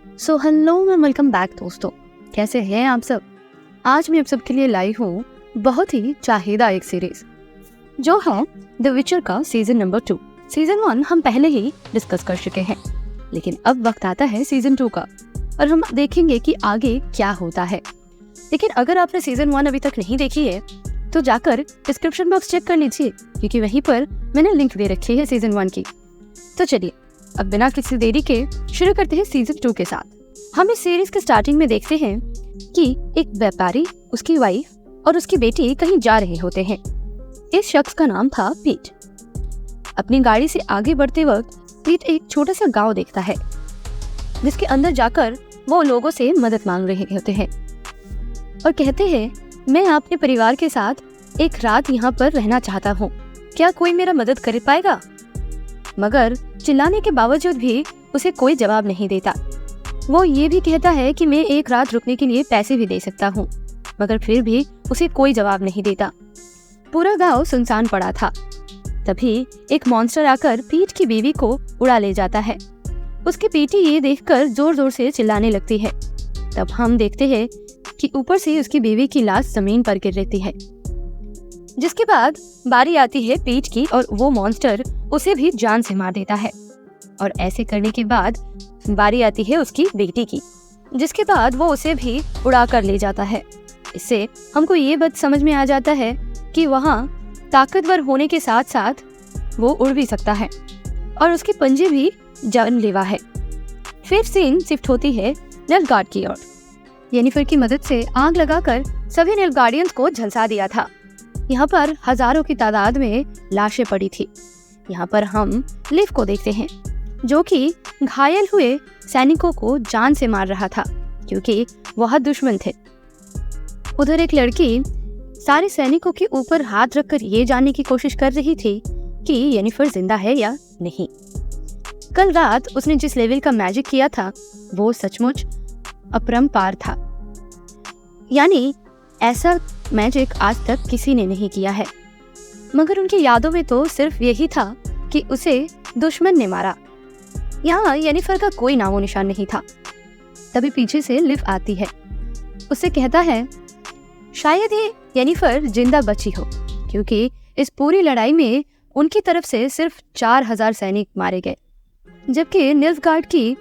So hello and welcome back दोस्तों, कैसे हैं आप सब। आज मैं आप सबके लिए लाई हूँ बहुत ही चाहीदा एक सीरीज जो है द विचर का सीजन नंबर 2। सीजन 1 हम पहले ही डिस्कस कर चुके हैं, लेकिन अब वक्त आता है सीजन 2 का और हम देखेंगे कि आगे क्या होता है। लेकिन अगर आपने सीजन 1 अभी तक नहीं देखी है तो जाकर डिस्क्रिप्शन बॉक्स चेक कर लीजिए, क्योंकि वहीं पर मैंने लिंक दे रखी है सीजन 1 की। तो चलिए अब बिना किसी देरी के शुरू करते हैं सीजन 2 के साथ। हम इस सीरीज के स्टार्टिंग में देखते हैं कि एक व्यापारी, उसकी वाइफ और उसकी बेटी कहीं जा रहे होते हैं। इस शख्स का नाम था पीट। अपनी गाड़ी से आगे बढ़ते वक्त पीट एक छोटा सा गांव देखता है, जिसके अंदर जाकर वो लोगों से मदद मांग रहे होते हैं और कहते हैं, मैं अपने परिवार के साथ एक रात यहाँ पर रहना चाहता हूँ, क्या कोई मेरा मदद कर पाएगा। मगर चिल्लाने के बावजूद भी उसे कोई जवाब नहीं देता। वो ये भी कहता है कि मैं एक रात रुकने के लिए पैसे भी दे सकता हूँ, मगर फिर भी उसे कोई जवाब नहीं देता। पूरा गांव सुनसान पड़ा था। तभी एक मॉन्स्टर आकर पीट की बीवी को उड़ा ले जाता है। उसकी बेटी ये देखकर जोर जोर से चिल्लाने लगती है। तब हम देखते हैं कि ऊपर से उसकी बीवी की लाश जमीन पर गिर रहती है। जिसके बाद बारी आती है पीट की और वो मॉन्स्टर उसे भी जान से मार देता है। और ऐसे करने के बाद बारी आती है उसकी बेटी की, जिसके बाद वो उसे भी उड़ा कर ले जाता है। इससे हमको ये बात समझ में आ जाता है कि वहाँ ताकतवर होने के साथ साथ वो उड़ भी सकता है और उसके पंजे भी जानलेवा है। फिर सीन शिफ्ट होती है नीलगार्ड की ओर। येनिफर की मदद से आग लगाकर सभी नीलगार्डियंस को झलसा दिया था। यहाँ पर हजारों की तादाद में लाशें पड़ी थी। यहाँ पर हम लिव को देखते हैं, जो कि घायल हुए सैनिकों को जान से मार रहा था, क्योंकि वह दुश्मन थे। उधर एक लड़की सारे सैनिकों के ऊपर हाथ रखकर ये जानने की कोशिश कर रही थी कि येनिफर जिंदा है या नहीं। कल रात उसने जिस लेवल का मैजिक किया था वो सचमुच अपरंपार था, यानी ऐसा मैजिक आज तक किसी ने नहीं किया है। मगर उनकी यादों में तो सिर्फ यही था कि उसे दुश्मन ने मारा। यहाँ येनिफर का कोई नामो निशान नहीं था। तभी पीछे से लिव आती है। उससे कहता है, शायद ये येनिफर जिंदा बची हो, क्योंकि इस पूरी लड़ाई में उनकी तरफ से सिर्फ 4000 सैनिक मारे गए, जबकि नीलगार्ड की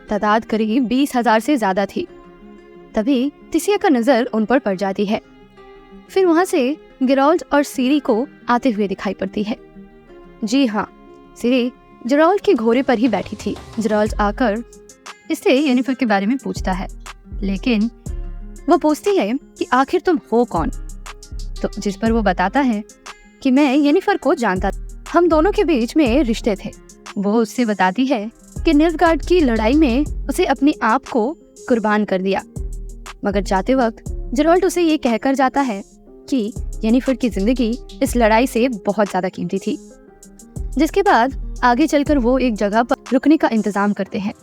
तादाद करीब 20,000 से ज्यादा थी। तभी तिसिया का नजर उन पर पड़ जाती है। फिर वहां से गेराल्ड और सीरी को आते हुए दिखाई पड़ती है। जी हाँ, सीरी जेराल्ड के घोड़े पर ही बैठी थी। जेराल्ड आकर इससे येनिफर के बारे में पूछता है, लेकिन वो पूछती है कि आखिर तुम हो कौन। तो जिस पर वो बताता है कि मैं येनिफर को जानता था, हम दोनों के बीच में रिश्ते थे। वो उससे बताती है कि नीलगार्ड की लड़ाई में उसे अपने आप को कुर्बान कर दिया, मगर जाते वक्त जेराल्ड उसे ये कहकर जाता है कि येनिफर की जिंदगी इस लड़ाई से बहुत ज्यादा कीमती थी। जिसके बाद आगे चलकर वो एक जगह पर रुकने का इंतजाम करते हैं।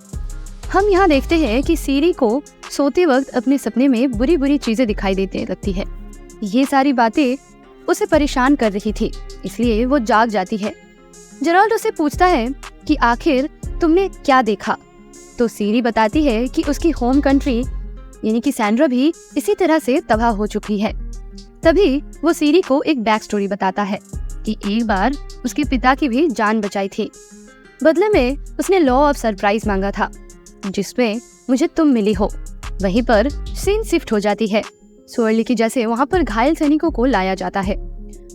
हम यहाँ देखते हैं कि सीरी को सोते वक्त अपने सपने में बुरी बुरी चीजें दिखाई देने लगती है। ये सारी बातें उसे परेशान कर रही थी, इसलिए वो जाग जाती है। जेराल्ड उसे पूछता है कि आखिर तुमने क्या देखा। तो सीरी बताती है कि उसकी होम कंट्री यानी कि सैंड्रा भी इसी तरह से तबाह हो चुकी है। तभी वो सीरी को एक बैक स्टोरी बताता है कि एक बार उसके पिता की भी जान बचाई थी। बदले में उसने लॉ ऑफ सरप्राइज मांगा था, जिसमें मुझे तुम मिली हो। वहीं पर सीन शिफ्ट हो जाती है स्वर्ली की जैसे वहाँ पर घायल सैनिकों को लाया जाता है।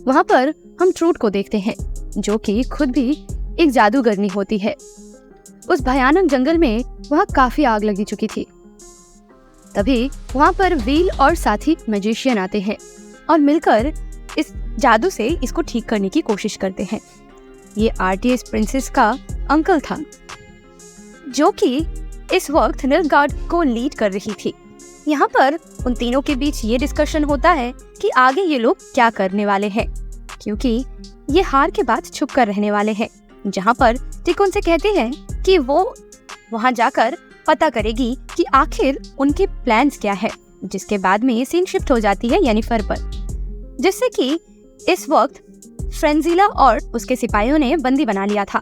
वहाँ पर हम ट्रूट को देखते हैं, जो कि खुद भी एक जादूगरनी होती है। उस भयानक जंगल में वहाँ काफी आग लगी चुकी थी। तभी वहाँ पर व्हील और साथी मैजिशियन आते हैं और मिलकर इस जादू से इसको ठीक करने की कोशिश करते हैं। ये आरटीएस प्रिंसेस का अंकल था, जो कि इस वक्त नीलगार्ड को लीड कर रही थी। यहाँ पर उन तीनों के बीच ये डिस्कशन होता है कि आगे ये लोग क्या करने वाले हैं, क्योंकि ये हार के बाद छुप कर रहने वाले हैं। जहाँ पर टिक उनसे कहते हैं कि वो वहाँ जाकर पता करेगी कि आखिर उनके प्लान्स क्या है। जिसके बाद में ये सीन शिफ्ट हो जाती है येनिफर पर, जिससे कि इस वक्त फ्रेंजिला और उसके सिपाहियों ने बंदी बना लिया था।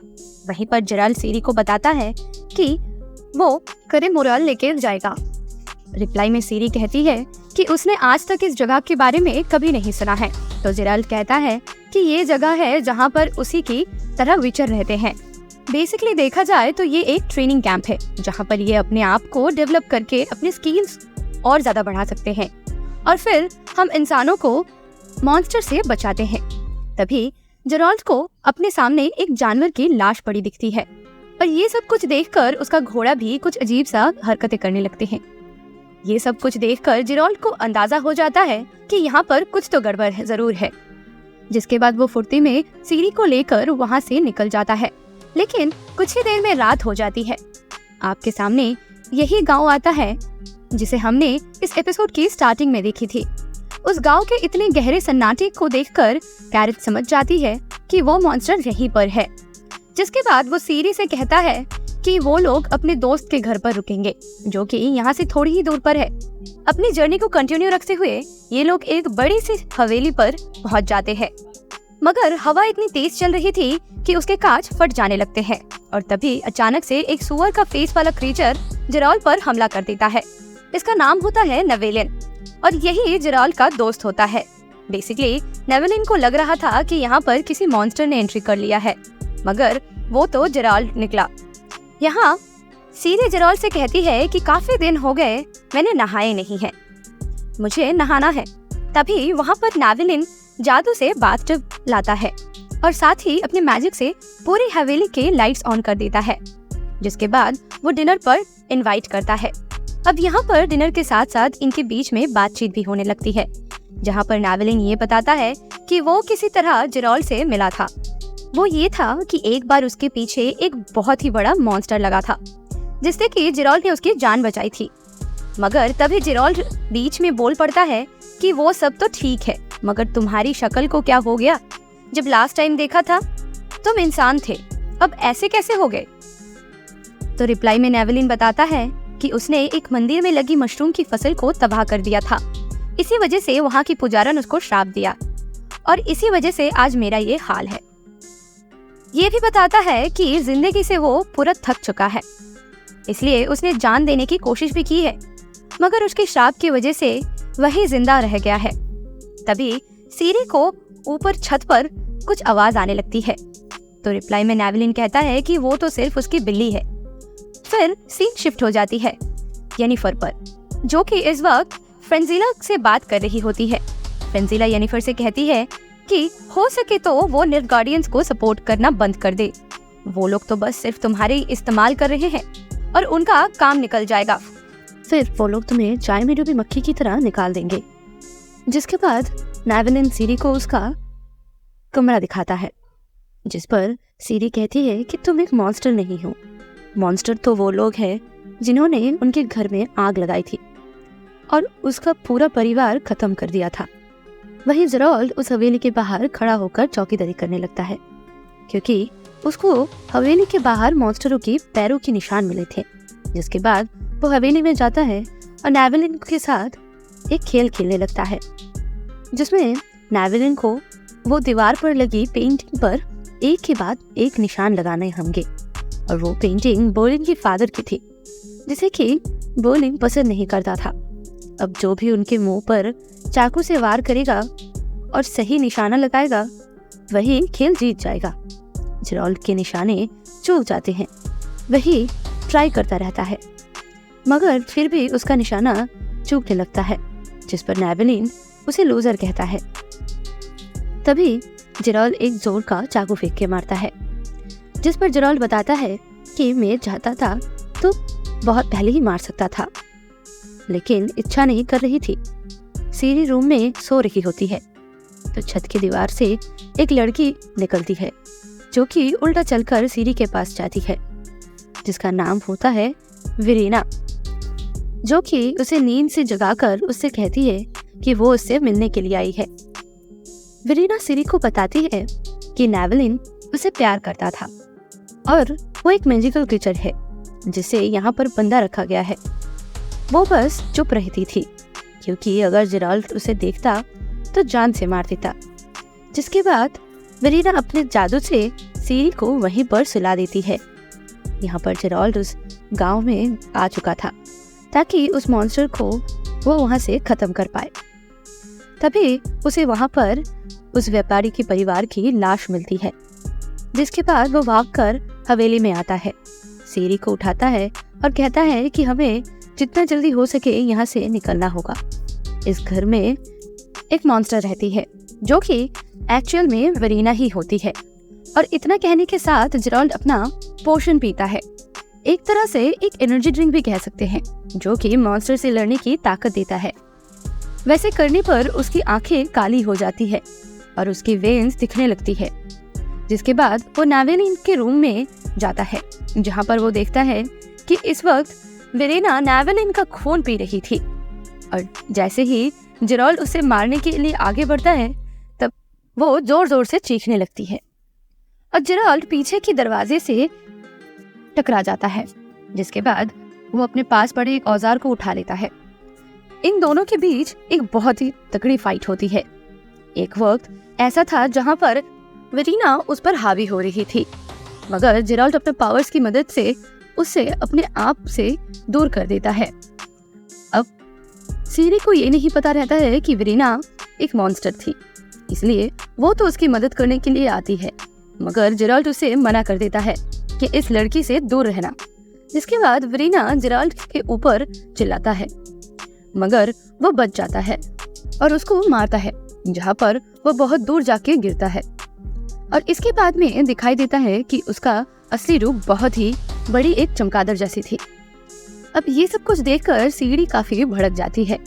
वहीं पर जेराल्ड सीरी को बताता है कि वो करे मोरल लेके जाएगा। रिप्लाई में सीरी कहती है कि उसने आज तक इस जगह के बारे में कभी नहीं सुना है। तो जेराल्ड कहता है कि ये जगह है जहाँ पर उसी की तरह विचर रहते हैं। बेसिकली देखा जाए तो ये एक ट्रेनिंग कैंप है जहाँ पर ये अपने आप को डेवलप करके अपने स्किल्स और ज्यादा बढ़ा सकते हैं और फिर हम इंसानों को मॉन्स्टर से बचाते हैं। तभी जेराल्ड को अपने सामने एक जानवर की लाश पड़ी दिखती है और ये सब कुछ देखकर उसका घोड़ा भी कुछ अजीब सा हरकतें करने लगते हैं। ये सब कुछ देखकर जेराल्ड को अंदाजा हो जाता है कि यहाँ पर कुछ तो गड़बड़ है, जरूर है। जिसके बाद वो फुर्ती में सीरी को लेकर वहाँ से निकल जाता है। लेकिन कुछ ही देर में रात हो जाती है। आपके सामने यही गांव आता है जिसे हमने इस एपिसोड की स्टार्टिंग में देखी थी। उस गांव के इतने गहरे सन्नाटे को देखकर कैरेट समझ जाती है कि वो मॉन्स्टर यहीं पर है। जिसके बाद वो सीरी से कहता है कि वो लोग अपने दोस्त के घर पर रुकेंगे जो कि यहाँ से थोड़ी ही दूर पर है। अपनी जर्नी को कंटिन्यू रखते हुए ये लोग एक बड़ी सी हवेली पर पहुँच जाते हैं, मगर हवा इतनी तेज चल रही थी कि उसके कांच फट जाने लगते हैं और तभी अचानक से एक सुअर का फेस वाला क्रीचर जेराल्ड पर हमला कर देता है। इसका नाम होता है नेवेलिन और यही जेराल्ड का दोस्त होता है। बेसिकली नेवेलिन को लग रहा था कि यहाँ पर किसी मॉन्स्टर ने एंट्री कर लिया है, मगर वो तो जेराल्ड निकला। यहाँ सीरी जेराल्ड से कहती है कि काफी दिन हो गए मैंने नहाए नहीं है, मुझे नहाना है। तभी वहाँ पर नेवेलिन जादू से बाथटब लाता है और साथ ही अपने मैजिक से पूरी हवेली के लाइट्स ऑन कर देता है। जिसके बाद वो डिनर पर इनवाइट करता है। अब यहाँ पर डिनर के साथ साथ इनके बीच में बातचीत भी होने लगती है, जहाँ पर नेवेलिन ये बताता है कि वो किसी तरह जेराल्ड से मिला था। वो ये था कि एक बार उसके पीछे एक बहुत ही बड़ा मॉन्स्टर लगा था जिससे कि जेराल्ड ने उसकी जान बचाई थी। मगर तभी जेराल्ड बीच में बोल पड़ता है कि वो सब तो ठीक है, मगर तुम्हारी शक्ल को क्या हो गया? जब लास्ट टाइम देखा था तुम इंसान थे, अब ऐसे कैसे हो गए? तो रिप्लाई में नेवेलिन बताता है कि उसने एक मंदिर में लगी मशरूम की फसल को तबाह कर दिया था। इसी वजह से वहाँ की पुजारन उसको श्राप दिया और इसी वजह से आज मेरा ये हाल है। ये भी बताता है कि जिंदगी से वो पूरा थक चुका है, इसलिए उसने जान देने की कोशिश भी की है, मगर उसके श्राप की वजह से वही जिंदा रह गया है। तभी सीरी को ऊपर छत पर कुछ आवाज आने लगती है। तो रिप्लाई में नेवेलिन कहता है कि वो तो सिर्फ उसकी बिल्ली है। फिर सीन शिफ्ट हो जाती है येनिफर पर, जो कि इस वक्त फ्रेंजिला से बात कर रही होती है। फ्रेंजिला येनिफर से कहती है कि हो सके तो वो निर्गार्डियंस को सपोर्ट करना बंद कर दे। वो लोग तो बस सिर्फ तुम्हारे इस्तेमाल कर रहे हैं और उनका काम निकल जाएगा। फिर वो लोग तुम्हें चाय में डूबी मक्खी की तरह निकाल देंगे। जिसके बाद नेवेलिन सीरी को उसका कमरा दिखाता है, जिस पर सीरी कहती है कि तुम एक मॉन्स्टर नहीं हो। मॉन्स्टर तो वो लोग हैं जिन्होंने उनके घर में आग लगाई थी और उसका पूरा परिवार खत्म कर दिया था। वहीं जेराल्ड उस हवेली के बाहर खड़ा होकर चौकीदारी करने लगता है, क्योंकि उसको हवेली के बाहर मॉन्स्टरों की पैरों के निशान मिले थे। जिसके बाद वो हवेली में जाता है और नेवेलिन के साथ एक खेल खेलने लगता है, जिसमें नेवेलिन को वो दीवार पर लगी पेंटिंग पर एक के बाद एक निशान लगाने होंगे और वो पेंटिंग बोलिन के फादर की थी, जिसे कि बोलिन पसंद नहीं करता था। अब जो भी उनके मुंह पर चाकू से वार करेगा और सही निशाना लगाएगा वही खेल जीत जाएगा। जेराल्ड के निशाने चूक जाते हैं, वही ट्राई करता रहता है, मगर फिर भी उसका निशाना चूकने लगता है, जिस पर नेवेलिन उसे लूजर कहता है। तभी जेराल्ड एक जोर का चाकू फेंक के मारता है, जिस पर जेराल्ड बताता है कि मैं चाहता था तो बहुत पहले ही मार सकता था, लेकिन इच्छा नहीं कर रही थी। सीरी रूम में सो रही होती है तो छत की दीवार से एक लड़की निकलती है, जो कि उल्टा चलकर सीरी के पास जाती है, जिसका नाम होता है विरीना, जो कि उसे नींद से जगाकर उससे कहती है कि वो उससे मिलने के लिए आई है। विरीना सीरी को बताती है कि नेवेलिन उसे प्यार करता था और वो एक मैजिकल क्रीचर है जिसे यहाँ पर बंदा रखा गया है। वो बस चुप रहती थी, क्योंकि अगर जेराल्ड उसे देखता तो जान से मार देता। जिसके बाद विरीना अपने जादू से सीरी को वहीं पर सुला देती है यहाँ पर जेराल्ड उस गांव में आ चुका था ताकि उस मॉन्स्टर को वो वहां से खत्म कर पाए। तभी उसे वहां पर उस व्यापारी के परिवार की लाश मिलती है, जिसके बाद वो भागकर हवेली में आता है, सीरी को उठाता है और कहता है कि हमें जितना जल्दी हो सके यहाँ से निकलना होगा। इस घर में एक मॉन्स्टर रहती है जो कि एक्चुअल में वेरीना ही होती है, और इतना कहने के साथ जेराल्ड अपना पोशन पीता है, एक तरह से एक एनर्जी ड्रिंक भी कह सकते हैं, जो कि मॉन्स्टर से लड़ने की ताकत देता है। वैसे करने पर उसकी आंखें काली हो जाती है और उसकी वेन्स दिखने लगती है, जिसके बाद वो नावेलिन के रूम में जाता है, जहाँ पर वो देखता है कि इस वक्त वेरेना नावेलिन का खून पी रही थी। और जैसे ही जेराल्ड उसे मारने के लिए आगे बढ़ता है, तब वो जोर जोर से चीखने लगती है और जेराल्ड पीछे के दरवाजे से टकरा जाता है, जिसके बाद वो अपने पास पड़े एक औजार को उठा लेता है। इन दोनों के बीच एक बहुत ही तगड़ी फाइट होती है। एक वक्त ऐसा था जहां पर वेरीना उस पर हावी हो रही थी, मगर जेराल्ड अपने पावर्स की मदद से उसे अपने आप से दूर कर देता है। अब सीरी को ये नहीं पता रहता है कि वेरीना एक मॉन्स्टर थी, इसलिए वो तो उसकी मदद करने के लिए आती है, मगर जेराल्ड उसे मना कर देता है कि इस लड़की से दूर रहना। जिसके बाद वेरीना जेराल्ड के ऊपर चिल्लाता है, मगर वो बच जाता है और उसको मारता है, जहाँ पर वो बहुत दूर जाके गिरता है। और इसके बाद में दिखाई देता है कि उसका असली रूप बहुत ही बड़ी एक चमगादड़ जैसी थी। अब ये सब कुछ देखकर सीढ़ी काफी भड़क जाती है।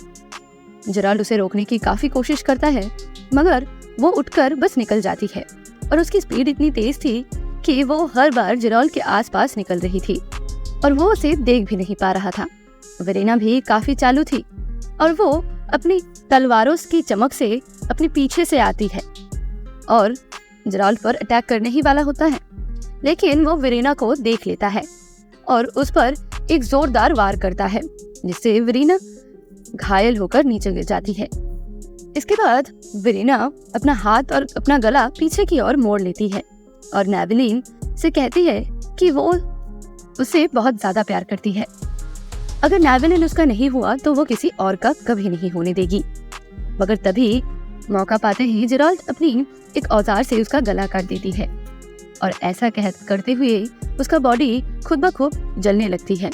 जेराल्ड उसे रोकने की काफी कोशिश करता है, मगर वो उठकर बस निकल जाती है और उसकी स्पीड इतनी तेज थी कि वो हर बार जेराल्ड के आसपास निकल रही थी और वो उसे देख भी नहीं पा रहा था। वेरेना भी काफी चालू थी और वो अपनी तलवारों की चमक से अपने पीछे से आती है और जेराल्ड पर अटैक करने ही वाला होता है, लेकिन वो वेरेना को देख लेता है और उस पर एक जोरदार वार करता है, जिससे वेरेना घायल होकर नीचे गिर जाती है। इसके बाद वेरेना अपना हाथ और अपना गला पीछे की ओर मोड़ लेती है और नावेलिन से कहती है कि वो उसे बहुत ज्यादा प्यार करती है। अगर नावेलिन उसका नहीं हुआ तो वो किसी और का कभी नहीं होने देगी। मगर तभी मौका पाते ही जेराल्ड अपनी एक औजार से उसका गला काट देती है और ऐसा करते हुए उसका बॉडी खुद ब खुद जलने लगती है।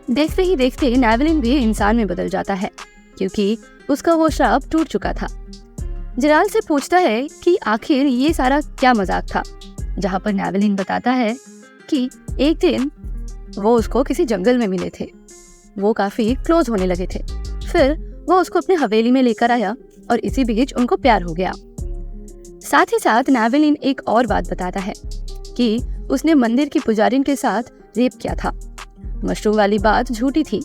देखते ही देखते नावेलिन भी इंसान में बदल जाता है, क्योंकि उसका वो श्राप टूट चुका था। जेराल्ड से पूछता है कि आखिर ये सारा क्या मजाक था, जहाँ पर नावेलिन बताता है कि एक दिन वो उसको किसी जंगल में मिले थे, वो काफी क्लोज होने लगे थे, फिर वो उसको अपने हवेली में लेकर आया और इसी बीच उनको प्यार हो गया। साथ ही साथ नावेलिन एक और बात बताता है कि उसने मंदिर की पुजारिन के साथ रेप किया था। मशरूम वाली बात झूठी थी,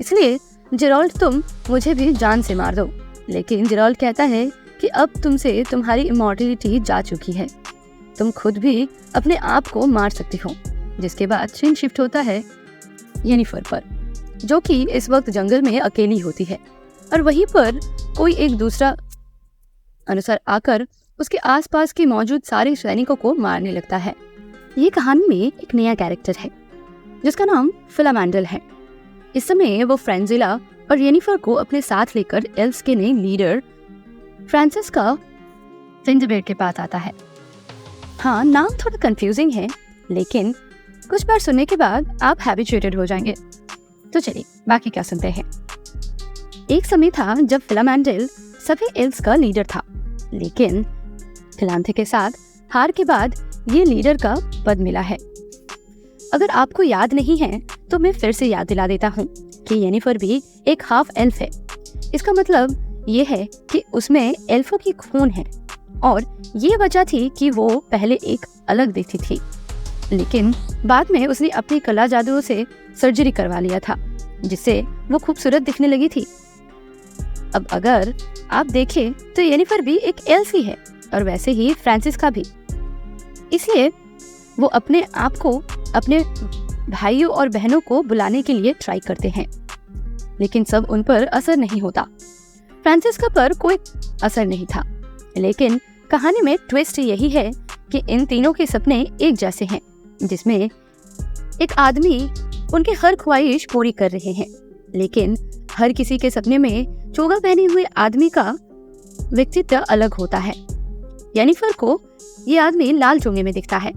इसलिए जेराल्ड तुम मुझे भी जान से मार दो। लेकिन जेराल्ड कहता है कि अब तुमसे तुम्हारी इमॉर्टलिटी जा चुकी है, तुम खुद भी अपने आप को मार सकती हो। जिसके बाद सीन शिफ्ट होता है येनिफर पर, जो कि इस वक्त जंगल में अकेली होती है और वहीं पर कोई एक दूसरा अनुसार आकर उसके आसपास के मौजूद सारे सैनिकों को मारने लगता है। ये कहानी में एक नया कैरेक्टर है जिसका नाम फिलामेंडल है। इस समय वो फ्रेंजिला और येनिफर को अपने साथ लेकर एल्व्स के नए लीडर फ्रांसिस्का सिंडबेर के पास आता है। हाँ, नाम थोड़ा कंफ्यूजिंग है, लेकिन कुछ बार सुनने के बाद आप हैबिचुएटेड हो जाएंगे। तो चलिए बाकी क्या सुनते हैं। एक समय था जब फिलामेंडल सभी एल्व्स का लीडर था, लेकिन फिलांथे के साथ हार के बाद ये लीडर का पद मिला है। अगर आपको याद नहीं है तो मैं फिर से याद दिला देता हूँ कि येनिफर भी एक हाफ एल्फ है। इसका मतलब ये है कि उसमें एल्फों की खून है और ये वजह थी कि वो पहले एक अलग दिखती थी, लेकिन बाद में उसने अपनी कला जादुओं से सर्जरी करवा लिया था, जिससे वो खूबसूरत दिखने लगी थी। अब अगर आप देखें तो येनिफर भी एक एल्फ ही है और वैसे ही फ्रांसिस्का भी। इसलिए वो अपने आप को अपने भाइयों और बहनों को बुलाने के लिए ट्राई करते हैं, लेकिन सब उन पर असर नहीं होता। फ्रांसिस्का पर कोई असर नहीं था, लेकिन कहानी में ट्विस्ट यही है कि इन तीनों के सपने एक जैसे हैं, जिसमें एक आदमी उनके हर ख्वाहिश पूरी कर रहे हैं, लेकिन हर किसी के सपने में चोगा पहने हुए आदमी का व्यक्तित्व अलग होता है। येनिफर को ये आदमी लाल चोंगे में दिखता है,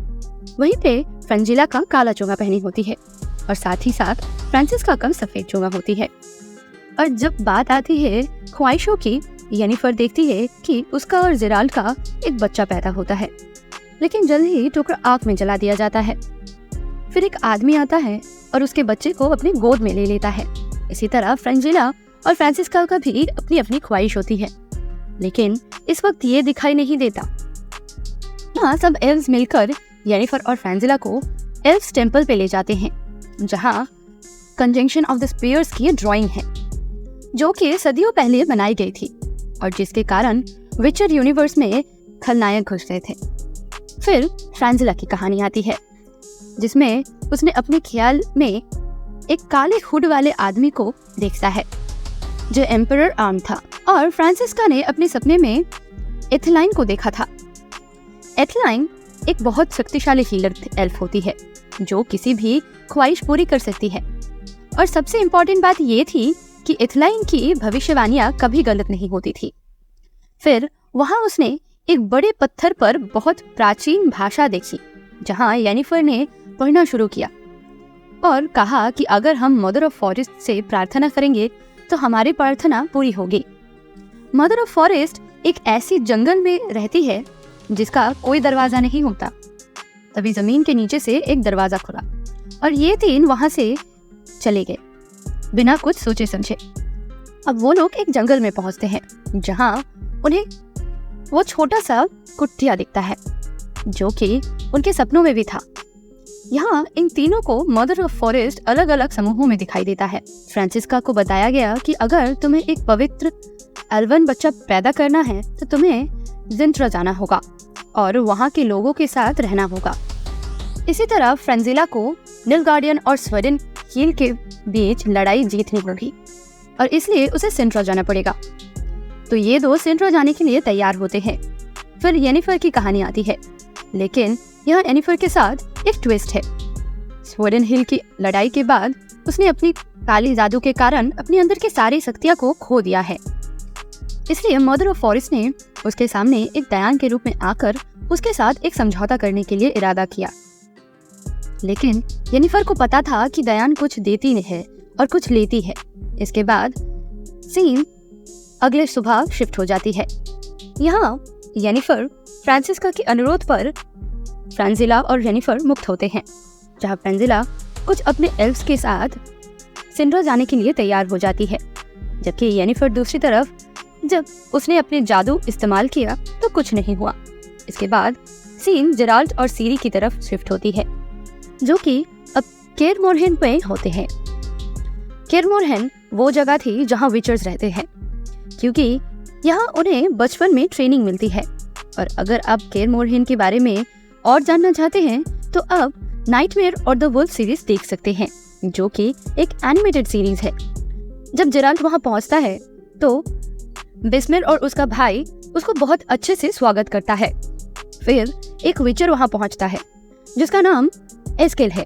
वहीं पे फ्रेंजिला का काला चोगा पहनी होती है और साथ ही साथ फ्रांसिस्का का सफेद चोगा होती है। और जब बात आती है ख्वाहिशों की, येनिफर देखती है कि उसका और जेराल्ड का एक बच्चा पैदा होता है, लेकिन जल्द ही टुकड़ा आग में जला दिया जाता है। फिर एक आदमी आता है और उसके बच्चे को अपनी गोद में ले लेता है। इसी तरह फ्रेंजिला और फ्रांसिस्का का भी अपनी अपनी ख्वाहिश होती है, लेकिन इस वक्त ये दिखाई नहीं देता। यहाँ सब एल्व्स मिलकर येनिफर और फ्रेंजिला को एल्व्स टेम्पल पे ले जाते हैं, जहाँ कंजंक्शन ऑफ द स्पीयर्स की ड्राइंग है, जो कि सदियों पहले बनाई गई थी और जिसके कारण विचर यूनिवर्स में खलनायक घुस गए थे। फिर फ्रेंजिला की कहानी आती है, जिसमें उसने अपने ख्याल में एक काले हुड वाले आदमी को देखता है जो एम्परर आर्म था, और फ्रांसिस्का ने अपने सपने में एथेलाइन को देखा था। एथेलाइन एक बहुत शक्तिशाली हीलर एल्फ होती है जो किसी भी ख्वाहिश पूरी कर सकती है, और सबसे इम्पोर्टेंट बात ये थी कि एथेलाइन की भविष्यवाणियां कभी गलत नहीं होती थी। फिर वहां उसने एक बड़े पत्थर पर बहुत प्राचीन भाषा देखी, जहां येनिफर ने पढ़ना शुरू किया और कहा कि अगर हम मदर ऑफ फॉरेस्ट से प्रार्थना करेंगे तो हमारी प्रार्थना पूरी होगी। मदर ऑफ फॉरेस्ट एक ऐसी जंगल में रहती है जिसका कोई दरवाजा नहीं होता। तभी जमीन के नीचे से एक दरवाजा खुला और ये तीन वहां से चले गए बिना कुछ सोचे समझे। अब वो लोग एक जंगल में पहुंचते हैं, जहां उन्हें वो छोटा सा कुटिया दिखता है जो कि उनके सपनों में भी था। यहाँ इन तीनों को मदर ऑफ फॉरेस्ट अलग अलग समूहों में दिखाई देता है। फ्रांसिस्का को बताया गया कि अगर तुम्हें एक पवित्र एल्वन बच्चा पैदा करना है तो तुम्हें जिंट्रा जाना होगा और वहाँ के लोगों के साथ रहना होगा। इसी तरह फ्रेंजिला को नीलगार्डियन और स्वेडेन हील के बीच लड़ाई जीतनी होगी और इसलिए उसे सिंट्रा जाना पड़ेगा। तो ये दो सिंट्रा जाने के लिए तैयार होते हैं। फिर येनिफर की कहानी आती है, लेकिन यहाँ येनिफर के साथ एक ट्विस्ट है। स्वेडेन हिल की लड़ाई के बाद उसने अपनी काली जादू के कारण अपने अंदर की सारी शक्तियाँ को खो दिया है, इसलिए मदर ऑफ फॉरेस्ट ने उसके सामने एक दयान के रूप में आकर उसके साथ एक समझौता करने के लिए इरादा किया। लेकिन येनिफर को पता था कि दयान कुछ देती है और कुछ लेती है। इसके बाद सीन अगले सुबह शिफ्ट हो जाती है। यहाँ येनिफर फ्रांसिस्का के अनुरोध पर फ्रेंजिला और येनिफर मुक्त होते हैं, जहाँ फ्रेंजिला कुछ अपने एल्व्स के साथ सिंड्रा जाने के लिए तैयार हो जाती है, जबकि येनिफर दूसरी तरफ जब उसने अपने जादू इस्तेमाल किया तो कुछ नहीं हुआ। इसके बाद सीन जेराल्ड और सीरी की तरफ शिफ्ट होती है, जो कि अब केर मोरहेन में होते हैं। केर मोरहेन वो जगह थी जहाँ विचर्स रहते हैं, क्योंकि यहाँ उन्हें बचपन में ट्रेनिंग मिलती है। और अगर आप केर मोरहेन के बारे में और जानना चाहते हैं तो अब नाइटमेयर और द वुल्फ सीरीज देख सकते हैं, जो कि एक एनिमेटेड सीरीज है। जब जेराल्ड वहाँ पहुँचता है तो बिस्मिर और उसका भाई उसको बहुत अच्छे से स्वागत करता है। फिर एक विचर वहाँ पहुँचता है जिसका नाम एस्केल है,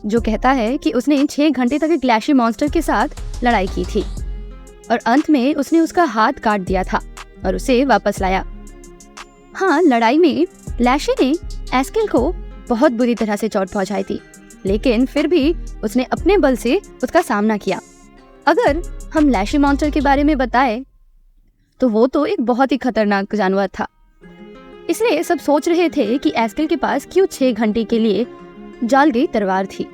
जो कहता है कि उसने 6 घंटे तक एक लैशी मॉन्स्टर के साथ लड़ाई की थी और अंत में उसने उसका हाथ काट दिया था और उसे वापस लाया। हाँ, लड़ाई में लैशी ने एस्केल को बहुत बुरी तरह से चोट पहुंचाई थी, लेकिन फिर भी उसने अपने बल से उसका सामना किया। अगर हम लैशी मॉन्स्टर के बारे में बताएं तो वो तो एक बहुत ही खतरनाक जानवर था, इसलिए सब सोच रहे थे कि एस्केल के पास क्यों 6 घंटे के लिए जाल गई तलवार थी,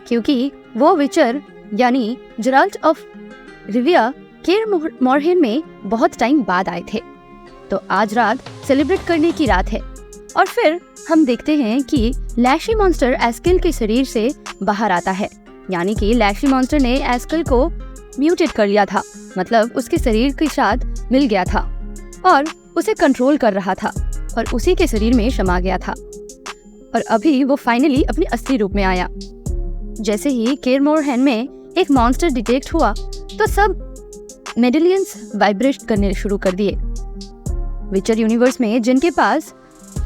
क्योंकि वो विचर यानी जेराल्ड ऑफ रिविया केर मोरहेन में बहुत टाइम बाद आए थे। तो आज रात सेलिब्रेट करने की रात है। और फिर हम देखते हैं कि लैशी मॉन्स्टर एस्केल के शरीर से बाहर आता है, यानी कि लैशी मॉन्स्टर ने एस्केल को म्यूटेट कर लिया था, मतलब उसके शरीर के साथ मिल गया था और उसे कंट्रोल कर रहा था और उसी के शरीर में समा गया था। और अभी वो फाइनली अपने असली रूप में आया। जैसे ही केर मोरहेन में एक मॉन्स्टर डिटेक्ट हुआ तो सब मेडेलियंस वाइब्रेट करने शुरू कर दिए। विचर यूनिवर्स में जिनके पास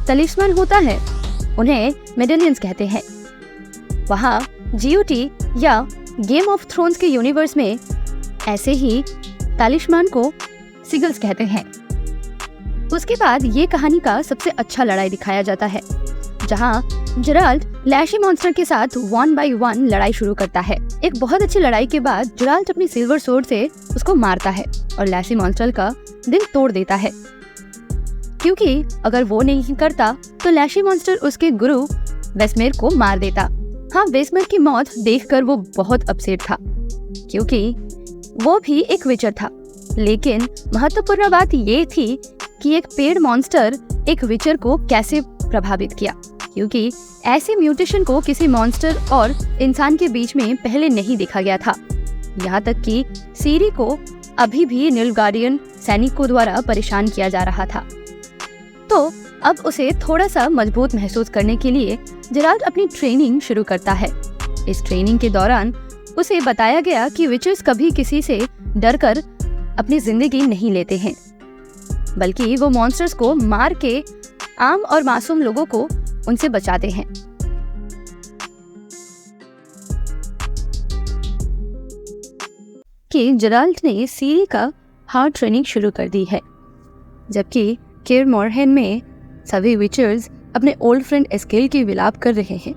तलिस्मान होता है उन्हें मेडेलियंस कहते हैं। वहाँ GOT या गेम ऑफ थ्रोन्स के यूनिवर्स में ऐसे ही तालिस्मान को सिगल्स कहते हैं। उसके बाद ये कहानी का सबसे अच्छा लड़ाई दिखाया जाता है, जहाँ जेराल्ड लैशी मॉन्स्टर के साथ 1 by 1 लड़ाई शुरू करता है। एक बहुत अच्छी लड़ाई के बाद जेराल्ड अपनी सिल्वर सोर्ड से उसको मारता है और लैशी मॉन्स्टर का दिल तोड़ देता है, क्योंकि अगर वो नहीं करता तो लैशी मॉन्स्टर उसके गुरु वेस्मेर को मार देता। हाँ, वेस्मेर की मौत देखकर वो बहुत अपसेट था, क्योंकि वो भी एक विचर था। लेकिन महत्वपूर्ण बात ये थी कि एक पेड़ मॉन्स्टर एक विचर को कैसे प्रभावित किया, क्योंकि ऐसे म्यूटेशन को किसी मॉन्स्टर और इंसान के बीच में पहले नहीं देखा गया था। यहाँ तक कि सीरी को अभी भी निलगार्डियन सैनिकों द्वारा परेशान किया जा रहा था। तो अब उसे थोड़ा सा मजबूत महसूस करने के लिए जेराल्ड अपनी ट्रेनिंग शुरू करता है। इस ट्रेनिंग के दौरान उसे बताया गया कि विचर्स कभी किसी से डरकर अपनी जिंदगी नहीं लेते हैं, बल्कि वो मॉन्स्टर्स को मार के आम और मासूम लोगों को उनसे बचाते हैं। कि जेराल्ड ने सीरी का हार्ड ट्रेनिंग शुरू कर दी है, जबकि केर मोरहेन में सभी विचर्स अपने ओल्ड फ्रेंड एस्केल की विलाप कर रहे हैं।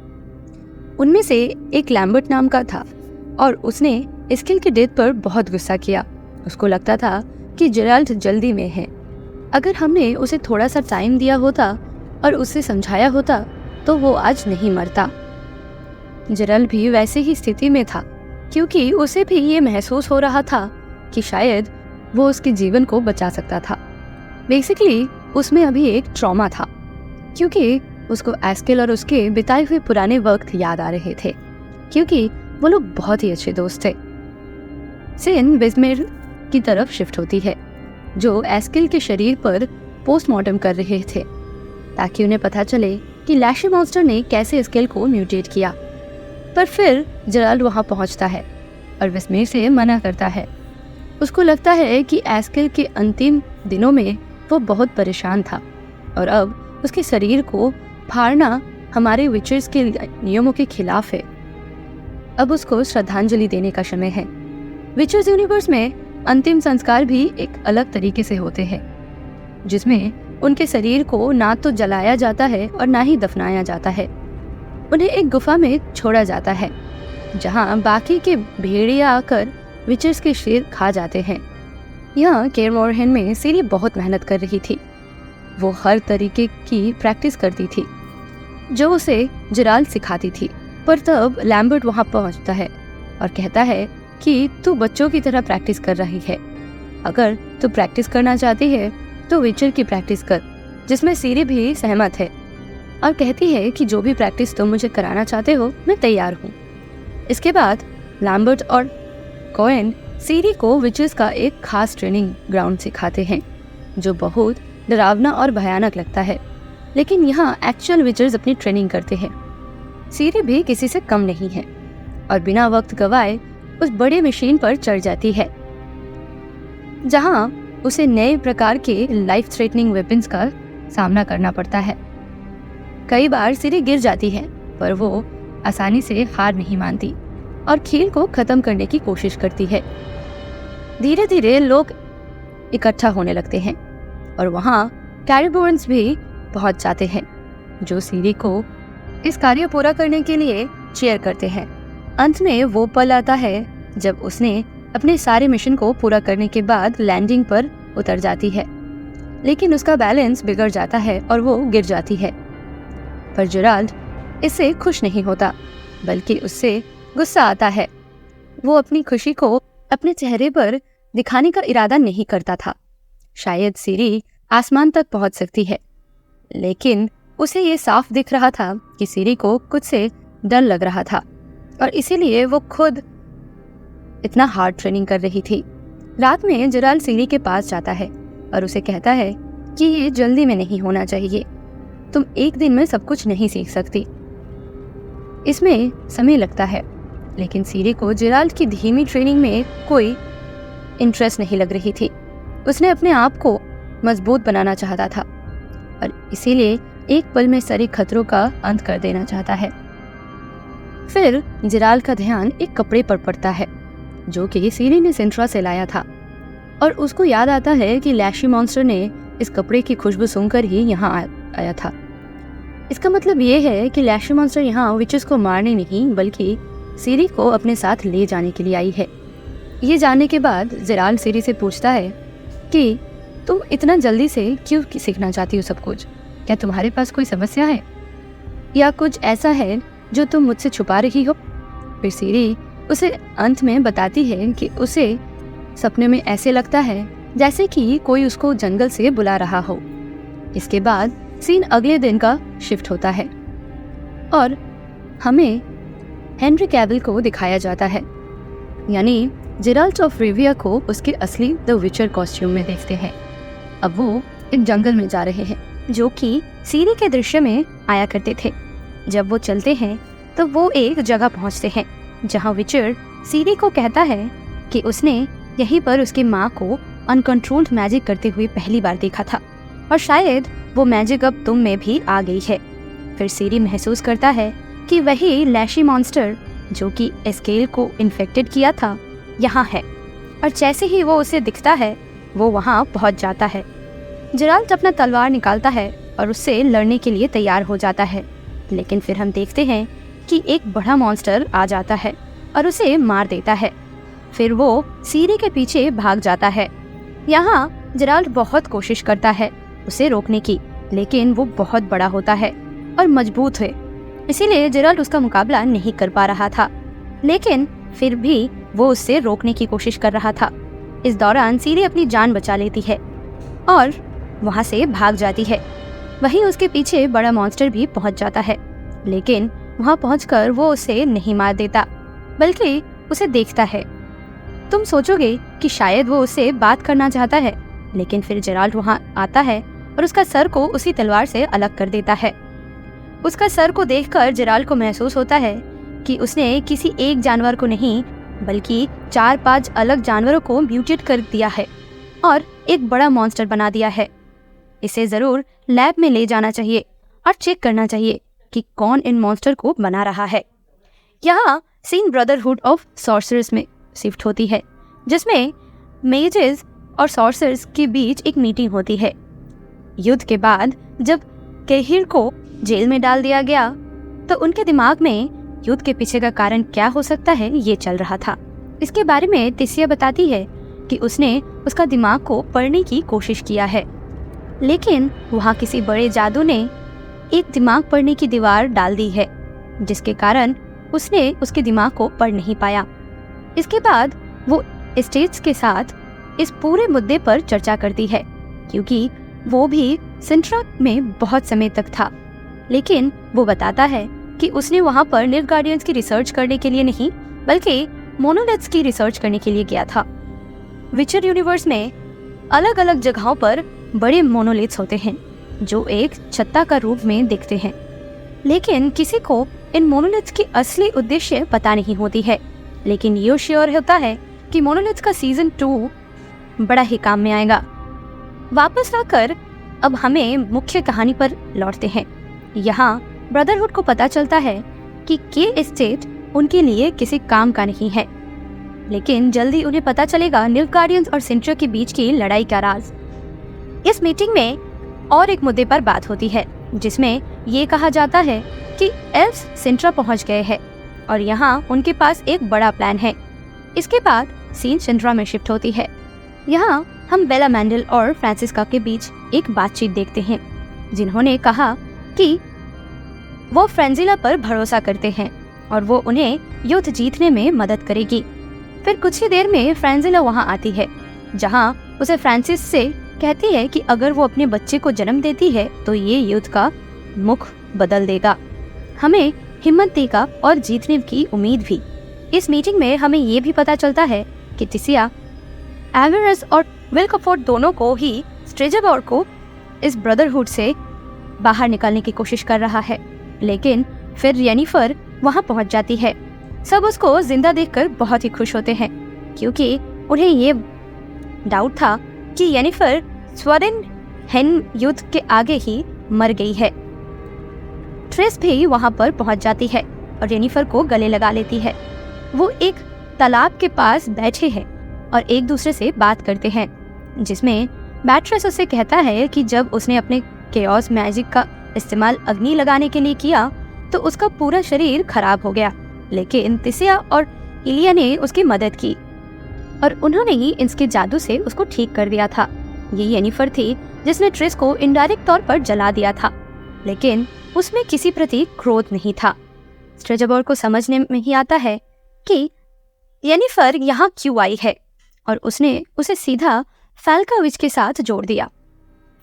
उनमें से एक लैम्बर्ट नाम का था और उसने एस्केल की डेथ पर बहुत गुस्सा किया। उसको लगता था कि जेराल्ड जल्दी में है। अगर हमने उसे थोड़ा सा टाइम दिया होता और उसे समझाया होता तो वो आज नहीं मरता। जेराल्ड भी वैसे ही स्थिति में था, क्योंकि उसे भी ये महसूस हो रहा था कि शायद वो उसके जीवन को बचा सकता था। बेसिकली उसमें अभी एक ट्रॉमा था, क्योंकि उसको एस्केल और उसके बिताए हुए पुराने वक्त याद आ रहे थे, क्योंकि वो लोग बहुत ही अच्छे दोस्त थे। सिन वेस्मेर की तरफ शिफ्ट होती है, जो एस्केल के शरीर पर पोस्टमार्टम कर रहे थे, ताकि उन्हें पता चले कि लैशी मॉन्स्टर ने कैसे एस्केल को म्यूटेट किया। पर फिर जेराल्ड वहां पहुंचता है और वेस्मेर से मना करता है। उसको लगता है कि एस्केल के अंतिम दिनों में वो बहुत परेशान था और अब उसके शरीर को फाड़ना हमारे विचर्स के नियमों के खिलाफ है। अब उसको श्रद्धांजलि देने का समय है। विचर्स यूनिवर्स में अंतिम संस्कार भी एक अलग तरीके से होते हैं, जिसमें उनके शरीर को ना तो जलाया जाता है और ना ही दफनाया जाता है। उन्हें एक गुफा में छोड़ा जाता है, जहां बाकी के भेड़िया आकर विचर्स के शेर खा जाते हैं। यहाँ केर मोरहेन में सीरी बहुत मेहनत कर रही थी। वो हर तरीके की प्रैक्टिस करती थी जो उसे जेराल्ड सिखाती थी। पर तब लैम्बर्ट वहां पहुंचता है और कहता है कि तू बच्चों की तरह प्रैक्टिस कर रही है। अगर तू प्रैक्टिस करना चाहती है तो विचर की प्रैक्टिस कर, जिसमें सीरी भी सहमत है और कहती है कि जो भी प्रैक्टिस तुम मुझे कराना चाहते हो मैं तैयार हूँ। इसके बाद लैम्बर्ट और कोएन सीरी को विचर्स का एक खास ट्रेनिंग ग्राउंड सिखाते हैं, जो बहुत डरावना और भयानक लगता है। लेकिन यहाँ एक्चुअल विचर्स अपनी ट्रेनिंग करते हैं। सीरी भी किसी से कम नहीं है और बिना वक्त गवाए उस बड़े मशीन पर चढ़ जाती है, जहां उसे नए प्रकार के लाइफ थ्रेटनिंग वेपन्स का सामना करना पड़ता है। कई बार सीरी गिर जाती है, पर वो आसानी से हार नहीं मानती और खेल को खत्म करने की कोशिश करती है। धीरे धीरे लोग इकट्ठा होने लगते हैं और वहां कैरिबोन्स भी पहुंच जाते हैं, जो सीरी को इस कार्य पूरा करने के लिए चीयर करते हैं। अंत में वो पल आता है जब उसने अपने सारे मिशन को पूरा करने के बाद लैंडिंग पर उतर जाती है, लेकिन उसका बैलेंस बिगड़ जाता है और वो गिर जाती है। पर जेराल्ड इससे खुश नहीं होता, बल्कि उससे गुस्सा आता है। वो अपनी खुशी को अपने चेहरे पर दिखाने का इरादा नहीं करता था। शायद सीरी आसमान तक पहुंच सकती है, लेकिन उसे ये साफ दिख रहा था कि सीरी को कुछ से डर लग रहा था और इसीलिए वो खुद इतना हार्ड ट्रेनिंग कर रही थी। रात में जेराल्ड सीरी के पास जाता है और उसे कहता है कि ये जल्दी में नहीं होना चाहिए। तुम एक दिन में सब कुछ नहीं सीख सकती, इसमें समय लगता है। लेकिन सीरी को जेराल्ड की धीमी ट्रेनिंग में कोई इंटरेस्ट नहीं लग रही थी। उसने अपने आप को मजबूत बनाना चाहता था और इसीलिए एक पल में सारे खतरों का अंत कर देना चाहता है। फिर जेराल्ड का ध्यान एक कपड़े पर पड़ता है जो कि सीरी ने सिंट्रा से लाया था, और उसको याद आता है कि लैशी मॉन्स्टर ने इस कपड़े की खुशबू सुनकर ही यहाँ आया था। इसका मतलब ये है कि लैशी मॉन्स्टर यहाँ विचेस को मारने नहीं बल्कि सीरी को अपने साथ ले जाने के लिए आई है। ये जानने के बाद जेराल्ड सीरी से पूछता है कि तुम इतना जल्दी से क्यों सीखना चाहती हो सब कुछ? क्या तुम्हारे पास कोई समस्या है या कुछ ऐसा है जो तुम मुझसे छुपा रही हो? फिर सीरी उसे अंत में बताती है कि उसे सपने में ऐसे लगता है जैसे कि कोई उसको जंगल से बुला रहा हो। इसके बाद सीन अगले दिन का शिफ्ट होता है और हमें हेनरी कैविल को दिखाया जाता है, यानी जेराल्ड ऑफ रिविया को उसके असली द विचर कॉस्ट्यूम में देखते हैं। अब वो एक जंगल में जा रहे हैं जो कि सीरी के दृश्य में आया करते थे। जब वो चलते हैं तो वो एक जगह पहुंचते हैं जहां विचर सीरी को कहता है कि उसने यहीं पर उसकी माँ को अनकंट्रोल्ड मैजिक करते हुए पहली बार देखा था और शायद वो मैजिक अब तुम में भी आ गई है। फिर सीरी महसूस करता है कि वही लैशी मॉन्स्टर जो कि एस्केल को इन्फेक्टेड किया था यहाँ है, और जैसे ही वो उसे दिखता है वो वहाँ पहुँच जाता है। जेराल्ड अपना तलवार निकालता है और उससे लड़ने के लिए तैयार हो जाता है, लेकिन फिर हम देखते हैं कि एक बड़ा मॉन्स्टर आ जाता है और उसे मार देता है। फिर वो सीरी के पीछे भाग जाता है। यहाँ जेराल्ड बहुत कोशिश करता है उसे रोकने की, लेकिन वो बहुत बड़ा होता है और मजबूत है, इसीलिए जेराल्ड उसका मुकाबला नहीं कर पा रहा था। लेकिन फिर भी वो उससे रोकने की कोशिश कर रहा था। इस दौरान सीरी अपनी जान बचा लेती है और वहाँ से भाग जाती है। वहीं उसके पीछे बड़ा मॉन्स्टर भी पहुँच जाता है, लेकिन वहाँ पहुँचकर वो उसे नहीं मार देता बल्कि उसे देखता है। तुम सोचोगे कि शायद वो उससे बात करना चाहता है, लेकिन फिर जेराल्ड वहाँ आता है और उसका सर को उसी तलवार से अलग कर देता है। उसका सर को देखकर जेराल्ड को महसूस होता है कि उसने किसी एक जानवर को नहीं बल्कि 4-5 अलग जानवरों को म्यूटेट कर दिया है और एक बड़ा मॉन्स्टर बना दिया है। इसे जरूर लैब में ले जाना चाहिए और चेक करना चाहिए कि कौन इन मॉन्स्टर को बना रहा है। यहाँ सीन ब्रदरहुड ऑफ सॉर्सरर्स में शिफ्ट होती है, जिसमें मेजेस और सॉर्सरर्स के बीच एक मीटिंग होती है। युद्ध के बाद जब केहिर को जेल में डाल दिया गया तो उनके दिमाग में युद्ध के पीछे का कारण क्या हो सकता है ये चल रहा था। इसके बारे में तिसिया बताती है कि उसने उसका दिमाग को पढ़ने की कोशिश किया है, लेकिन वहाँ किसी बड़े जादू ने एक दिमाग पढ़ने की दीवार डाल दी है, जिसके कारण उसने उसके दिमाग को पढ़ नहीं पाया। इसके बाद वो स्टेट्स के साथ इस पूरे मुद्दे पर चर्चा करती है, क्योंकि वो भी सिंट्रा में बहुत समय तक था। लेकिन वो बताता है कि उसने वहाँ पर निल्फगार्डियंस की रिसर्च करने के लिए नहीं बल्कि मोनोलिथ्स की रिसर्च करने के लिए गया था। विचर यूनिवर्स में अलग अलग जगहों पर बड़े मोनोलिथ्स होते हैं जो एक छत्ता का रूप में दिखते हैं, लेकिन किसी को इन मोनोलिथ्स की असली उद्देश्य पता नहीं होती है। लेकिन ये श्योर होता है कि मोनोलिथ्स का सीजन 2 बड़ा ही काम में आएगा। वापस आकर अब हमें मुख्य कहानी पर लौटते हैं। यहाँ ब्रदरहुड को पता चलता है कि के स्टेट उनके लिए किसी काम का नहीं है, लेकिन जल्दी उन्हें पता चलेगा निल्फगार्डियंस और सिंट्रा के बीच की लड़ाई का राज। इस मीटिंग में और एक मुद्दे पर बात होती है, जिसमें ये कहा जाता है कि एल्व्स सिंट्रा पहुंच गए हैं और यहाँ उनके पास एक बड़ा प्लान है। इसके बाद सीन सिंट्रा में शिफ्ट होती है। यहाँ हम बेला मैंडल और फ्रांसिस्का के बीच एक बातचीत देखते हैं, जिन्होंने कहा कि वो फ्रेंजिला पर भरोसा करते हैं और वो उन्हें युद्ध जीतने में मदद करेगी। फिर कुछ ही देर में फ्रेंजिला वहाँ आती है, जहाँ उसे फ्रांसिस से कहती है कि अगर वो अपने बच्चे को जन्म देती है तो ये युद्ध का मुख बदल देगा, हमें हिम्मत देगा और जीतने की उम्मीद भी। इस मीटिंग में हमें ये भी पता चलता है कि तिसिया एवेरस और विल्कोफोर्ड दोनों को ही स्ट्रेजरबोर्ग को इस ब्रदरहुड से बाहर निकालने की कोशिश कर रहा है, लेकिन फिर येनिफर वहां पहुंच जाती है। सब उसको जिंदा देखकर बहुत ही खुश होते हैं, क्योंकि उन्हें ये डाउट था कि येनिफर स्वरेन हेन युद्ध के आगे ही मर गई है। ट्रेस भी वहां पर पहुंच जाती है और जेनिफर को गले लगा लेती है। वो एक तालाब के पास बैठे हैं और एक दूसरे से बात करते हैं, जिसमें बैट्रेस उसे कहता है कि जब उसने अपने केओस मैजिक का इस्तेमाल अग्नि लगाने के लिए किया तो उसका पूरा शरीर खराब हो गया, लेकिन तिसिया और इलिया ने उसकी मदद की और उन्होंने ही इसके जादू से उसको ठीक कर दिया था। ये येनिफर थी जिसने ट्रिस को इनडायरेक्ट तौर पर जला दिया था, लेकिन उसमें किसी प्रति क्रोध नहीं था। स्ट्रेजोर को समझने में ही आता है कि येनिफर यहाँ क्यों आई है और उसने उसे सीधा फैल्का विच के साथ जोड़ दिया।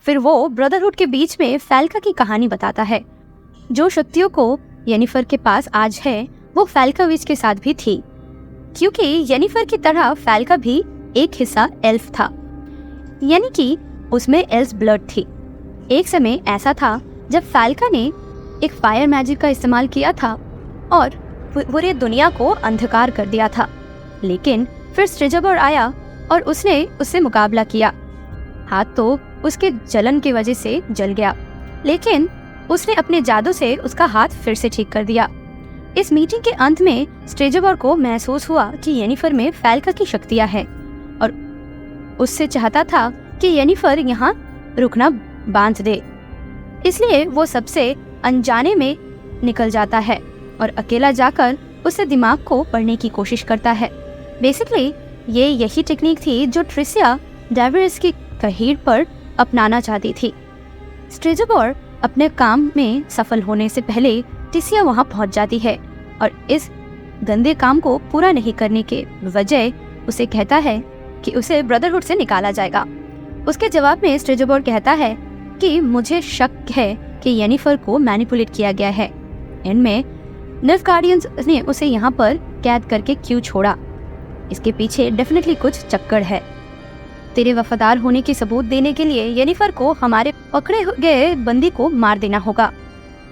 फिर वो ब्रदरहुड के बीच में फैल्का की कहानी बताता है। जो शक्तियों को येनिफर के पास आज है वो फैल्का विच के साथ भी थी, क्योंकि येनिफर की तरह फैल्का भी एक हिस्सा एल्फ था, यानी कि उसमें एल्फ ब्लड थी। एक समय ऐसा था जब फैल्का ने एक फायर मैजिक का इस्तेमाल किया था और पूरी दुनिया को अंधकार कर दिया था, लेकिन फिर स्ट्रेजोर आया और उसने उससे मुकाबला किया। हाथ तो उसके जलन की वजह से जल गया, लेकिन उसने अपने जादू से उसका हाथ फिर से ठीक कर दिया। इस मीटिंग के अंत में स्ट्रेजोर को महसूस हुआ कि येनिफर में फैल्का की शक्तियां हैं और उससे चाहता था कि येनिफर यहाँ रुकना बांध दे। इसलिए वो सबसे अनजाने में निकल जाता है और अकेला जाकर उससे दिमाग को पढ़ने की कोशिश करता है। बेसिकली ये यही टेक्निक थी जो ट्रिसिया डेवरिस की कहीर पर अपनाना चाहती थी। स्ट्रेजोर अपने काम में सफल होने से पहले टिसिया वहां पहुंच जाती है और इस गंदे काम को पूरा नहीं करने के वजह उसे कहता है कि उसे ब्रदरहुड से निकाला जाएगा। उसके जवाब में स्ट्रेजोर कहता है कि मुझे शक है कि येनिफर को मैनिपुलेट किया गया है। इनमें निल्फगार्डियंस ने उसे यहाँ पर कैद करके क्यों छोड़ा, इसके पीछे डेफिनेटली कुछ चक्कर है। तेरे वफादार होने के सबूत देने के लिए येनिफर को हमारे पकड़े गए बंदी को मार देना होगा।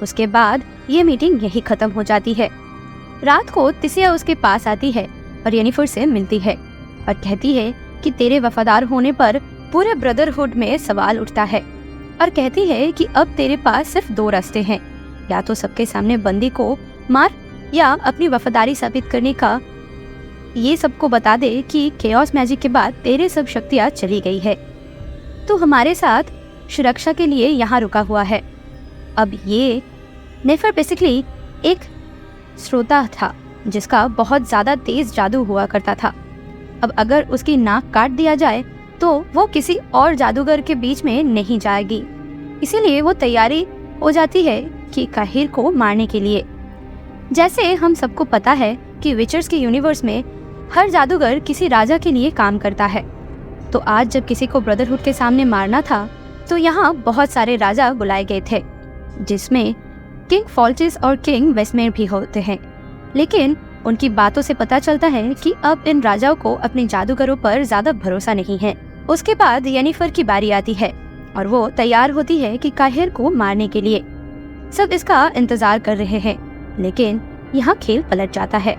उसके बाद ये मीटिंग यही खत्म हो जाती है। रात को तिसिया उसके पास आती है और येनिफर से मिलती है और कहती है कि तेरे वफादार होने पर पूरे ब्रदरहुड में सवाल उठता है और कहती है कि अब तेरे पास सिर्फ दो रास्ते हैं, या तो सबके सामने बंदी को मार या अपनी वफादारी साबित करने का ये सबको बता दे कि केओस मैजिक के बाद तेरे सब शक्तियाँ चली गई है, तो हमारे साथ सुरक्षा के लिए यहाँ रुका हुआ है। अब ये नेफर बेसिकली एक श्रोता था जिसका बहुत ज़्यादा तेज जादू हुआ करता था। अब अगर उसकी नाक काट दिया जाए तो वो किसी और जादूगर के बीच में नहीं जाएगी, इसीलिए वो तैयारी हो जाती है कि काहिर को मारने के लिए। जैसे हम सबको पता है कि विचर्स के यूनिवर्स में हर जादूगर किसी राजा के लिए काम करता है, तो आज जब किसी को ब्रदरहुड के सामने मारना था तो यहाँ बहुत सारे राजा बुलाए गए थे, जिसमें किंग फॉल्चिस और किंग वेस्टमेर भी होते हैं। लेकिन उनकी बातों से पता चलता है कि अब इन राजाओं को अपने जादूगरों पर ज्यादा भरोसा नहीं है। उसके बाद येनिफर की बारी आती है और वो तैयार होती है कि काहिर को मारने के लिए। सब इसका इंतजार कर रहे हैं, लेकिन यहाँ खेल पलट जाता है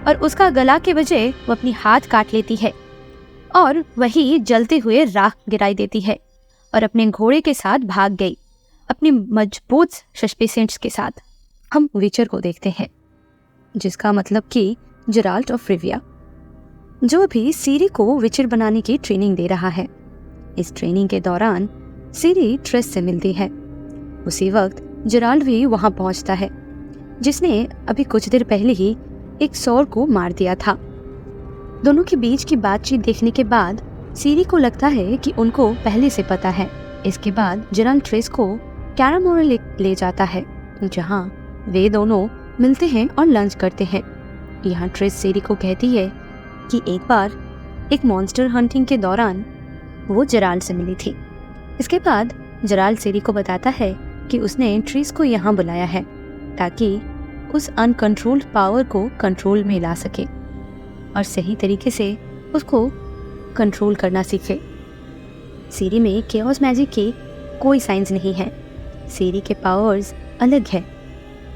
और उसका गला के बजाय वो अपनी हाथ काट लेती है और वही जलते हुए राख गिराई देती है और अपने घोड़े के साथ भाग गई, अपनी मजबूत सस्पिशंस के साथ। हम विचर को देखते हैं, जिसका मतलब कि जेराल्ड ऑफ रिविया, जो भी सीरी को विचर बनाने की ट्रेनिंग दे रहा है। इस ट्रेनिंग के दौरान सीरी ट्रेस से मिलती है। उसी वक्त जेराल्ड भी वहां पहुंचता है, जिसने अभी कुछ देर पहले ही एक सौर को मार दिया था। दोनों के बीच की बातचीत देखने के बाद सीरी को लगता है कि उनको पहले से पता है। इसके बाद जेराल्ड ट्रेस को कैरामोरा ले जाता है, जहां वे दोनों मिलते हैं और लंच करते हैं। यहाँ ट्रेस सीरी को कहती है कि एक बार एक मॉन्स्टर हंटिंग के दौरान वो जेराल्ड से मिली थी। इसके बाद जेराल्ड सीरी को बताता है कि उसने ट्रेस को यहाँ बुलाया है ताकि उस अनकंट्रोल्ड पावर को कंट्रोल में ला सके और सही तरीके से उसको कंट्रोल करना सीखे। सीरी में केओस मैजिक की कोई साइंस नहीं है। सीरी के पावर्स अलग है,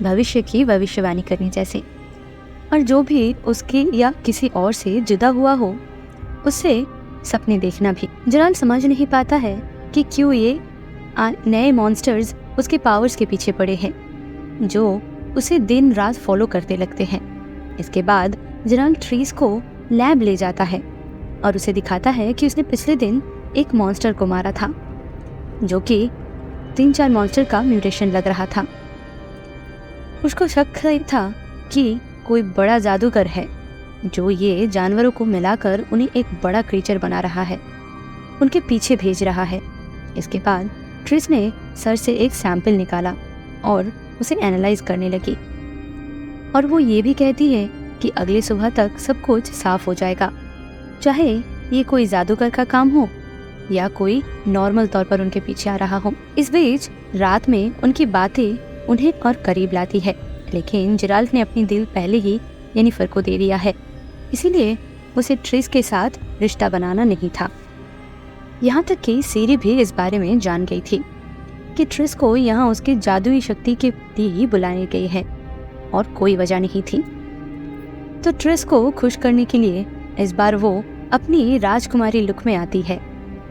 भविष्य की भविष्यवाणी करने जैसे, और जो भी उसकी या किसी और से जुदा हुआ हो उससे सपने देखना भी। जेराल्ड समझ नहीं पाता है कि क्यों ये नए मॉन्स्टर्स उसके पावर्स के पीछे पड़े हैं, जो उसे दिन रात फॉलो करते लगते हैं। इसके बाद जेराल्ड ट्रीस को लैब ले जाता है और उसे दिखाता है कि उसने पिछले दिन एक मॉन्स्टर को मारा था, जो कि 3-4 मॉन्स्टर का म्यूटेशन लग रहा था। उसको शक था कि कोई बड़ा जादूगर है जो ये जानवरों को मिलाकर उन्हें एक बड़ा क्रीचर बना रहा है, उनके पीछे भेज रहा है। इसके बाद ट्रिस ने सर से एक सैंपल निकाला और उसे एनालाइज करने लगी, और वो ये भी कहती है कि अगले सुबह तक सब कुछ साफ हो जाएगा, चाहे ये कोई जादूगर का काम हो या कोई नॉर्मल तौर पर उनके पीछे आ रहा हो। इस बीच रात में उनकी बातें उन्हें और करीब लाती है, लेकिन जेराल्ड ने अपनी दिल पहले ही येनिफर को दे दिया है, इसीलिए उसे ट्रिस के साथ रिश्ता बनाना नहीं था। यहाँ तक कि सीरी भी इस बारे में जान गई थी कि ट्रिस को यहाँ उसकी जादुई शक्ति के लिए बुलाई गई है और कोई वजह नहीं थी। तो ट्रिस को खुश करने के लिए इस बार वो अपनी राजकुमारी लुक में आती है,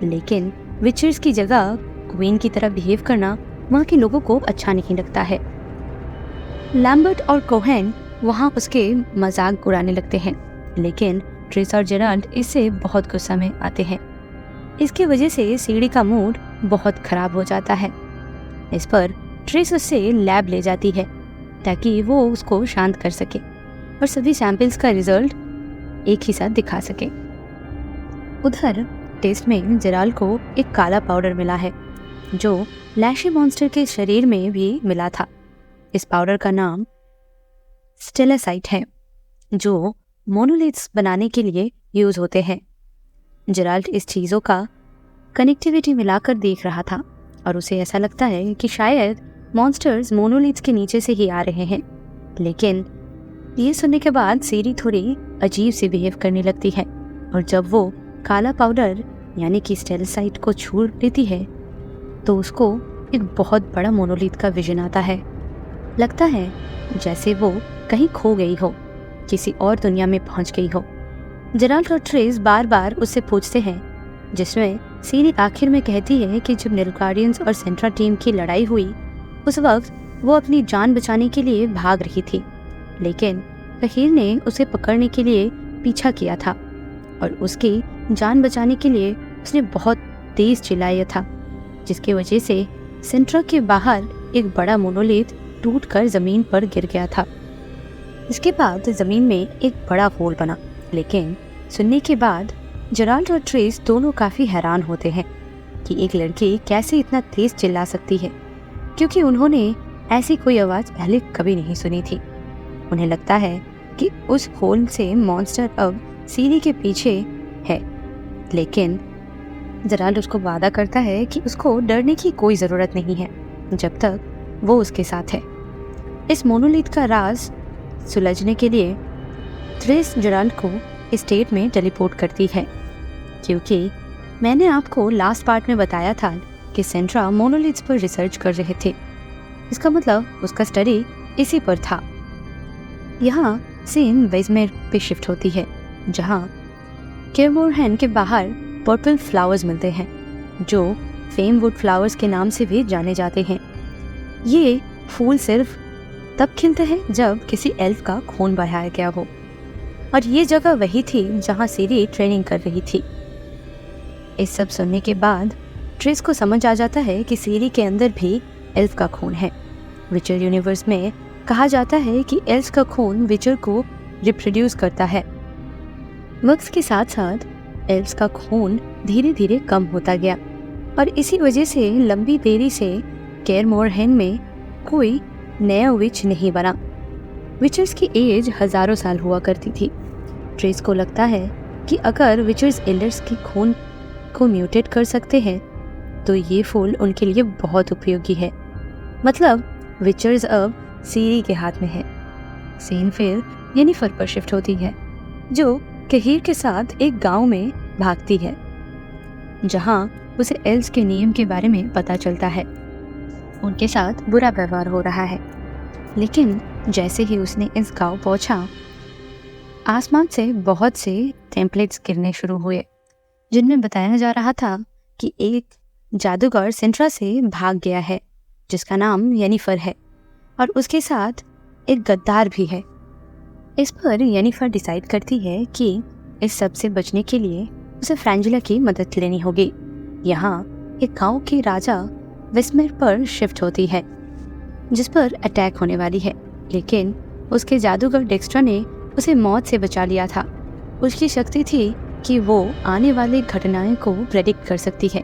लेकिन विचर्स की जगह क्वीन की तरह बिहेव करना वहाँ के लोगों को अच्छा नहीं लगता है। लैम्बर्ट और कोहेन वहाँ उसके मजाक उड़ाने लगते हैं, लेकिन ट्रिस और जेराल्ड इससे बहुत गुस्सा में आते हैं। इसकी वजह से सीढ़ी का मूड बहुत खराब हो जाता है। इस पर ट्रिस उससे लैब ले जाती है ताकि वो उसको शांत कर सके और सभी सैंपल्स का रिजल्ट एक ही साथ दिखा सके। उधर टेस्ट में जेराल्ड को एक काला पाउडर मिला है जो लैशी मॉन्स्टर के शरीर में भी मिला था। इस पाउडर का नाम स्टेलासाइट है, जो मोनोलिथ्स बनाने के लिए यूज होते हैं। जेराल्ड इस चीज़ों का कनेक्टिविटी मिलाकर देख रहा था और उसे ऐसा लगता है कि शायद मॉन्स्टर्स मोनोलिथ्स के नीचे से ही आ रहे हैं। लेकिन ये सुनने के बाद सीरी थोड़ी अजीब सी बिहेव करने लगती है, और जब वो काला पाउडर यानी कि स्टेलासाइट को छू लेती है तो उसको एक बहुत बड़ा मोनोलिथ का विजन आता है। लगता है जैसे वो कहीं खो गई हो, किसी और दुनिया में पहुंच गई हो। जेराल्ड और ट्रिस बार बार उससे पूछते हैं, जिसमें सीरी आखिर में कहती है कि जब निलगार्डियंस और सेंट्रा टीम की लड़ाई हुई उस वक्त वो अपनी जान बचाने के लिए भाग रही थी, लेकिन कहीर ने उसे पकड़ने के लिए पीछा किया था और उसकी जान बचाने के लिए उसने बहुत तेज चिल्लाया था, जिसकी वजह से सेंट्रा के बाहर एक बड़ा मोनोलिथ टूटकर जमीन पर गिर गया था। इसके बाद जमीन में एक बड़ा होल बना, लेकिन सुनने के बाद जेराल्ड और ट्रिस दोनों काफी हैरान होते हैं कि एक लड़की कैसे इतना तेज चिल्ला सकती है, क्योंकि उन्होंने ऐसी कोई आवाज पहले कभी नहीं सुनी थी। उन्हें लगता है कि उस होल से मॉन्स्टर अब सीरी के पीछे है, लेकिन जेराल्ड उसको वादा करता है कि उसको डरने की कोई जरूरत नहीं है जब तक वो उसके साथ है। इस मोनोलिथ का राज सुलझने के लिए ट्रिस जेराल्ड को स्टेट में टेलीपोर्ट करती है, क्योंकि मैंने आपको लास्ट पार्ट में बताया था कि सेंट्रा मोनोलिथ्स पर रिसर्च कर रहे थे। इसका मतलब उसका स्टडी इसी पर था। यहाँ सीन वेजमेर पे शिफ्ट होती है, जहाँ केयरमोरहैन के बाहर पर्पल फ्लावर्स मिलते हैं, जो फेमवुड फ्लावर्स के नाम से भी जाने जाते हैं। ये फूल सिर्फ तब खिलते हैं जब किसी एल्फ का खून बहाया गया हो, और ये जगह वही थी जहाँ सीरी ट्रेनिंग कर रही थी। इस सब सुनने के बाद ट्रिस को समझ आ जाता है कि सीरी के अंदर भी एल्फ का खून है। विचर यूनिवर्स में कहा जाता है कि एल्फ का खून विचर को रिप्रोड्यूस करता है। वक्त के साथ साथ एल्फ का खून धीरे धीरे कम होता गया, और इसी वजह से लंबी देरी से केयरमोरहैन में कोई नया विच नहीं बना। विचर्स की एज हजारों साल हुआ करती थी। ट्रिस को लगता है कि अगर विचर्स एल्डर्स की खून को म्यूटेट कर सकते हैं तो ये फूल उनके लिए बहुत उपयोगी है। मतलब विचर्स अब सीरी के हाथ में है। सीन फिर येनिफर पर शिफ्ट होती है, जो कहीर के साथ एक गांव में भागती है, जहां उसे एल्स के नियम के बारे में पता चलता है। उनके साथ बुरा व्यवहार हो रहा है, लेकिन जैसे ही उसने इस गांव पहुंचा, आसमान से बहुत से टेम्पलेट्स गिरने शुरू हुए, जिनमें बताया जा रहा था कि एक जादूगर सेंट्रा से भाग गया है, जिसका नाम येनिफर है, और उसके साथ एक गद्दार भी है। इस पर येनिफर डिसाइड करती है कि इस सब से बचने के लिए उसे फ्रैंजिला की मदद लेनी होगी। यहाँ एक गांव के राजा विस्मेर पर शिफ्ट होती है जिस पर अटैक होने वाली है, लेकिन उसके जादूगर डेक्स्ट्रा ने उसे मौत से बचा लिया था। उसकी शक्ति थी कि वो आने वाली घटनाएं को प्रेडिक्ट कर सकती है।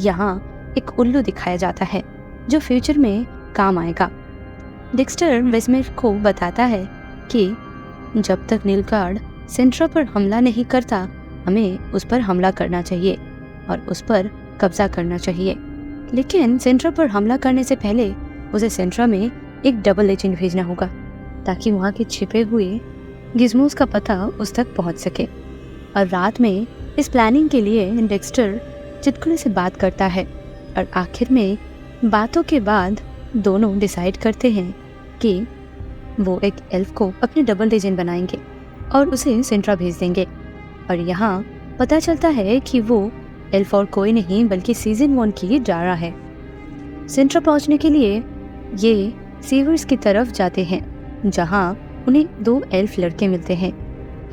यहाँ एक उल्लू दिखाया जाता है जो फ्यूचर में काम आएगा। डेक्स्टर विस्मेर को बताता है कि जब तक नीलगार्ड सेंट्रा पर हमला नहीं करता, हमें उस पर हमला करना चाहिए और उस पर कब्जा करना चाहिए। लेकिन सेंट्रा पर हमला करने से पहले उसे सेंट्रा में एक डबल एजेंट भेजना होगा ताकि वहाँ के छिपे हुए गिज़मोस का पता उस तक पहुँच सके। और रात में इस प्लानिंग के लिए डेक्स्टर चुटकुले से बात करता है और आखिर में बातों के बाद दोनों डिसाइड करते हैं कि वो एक एल्फ को अपने डबल एजेंट बनाएंगे और उसे सेंट्रा भेज देंगे। और यहाँ पता चलता है कि वो एल्फ और कोई नहीं बल्कि सीजन 1 की जारा है। सेंट्रा पहुँचने के लिए ये सीवर्स की तरफ जाते हैं जहाँ उन्हें 2 एल्फ लड़के मिलते हैं।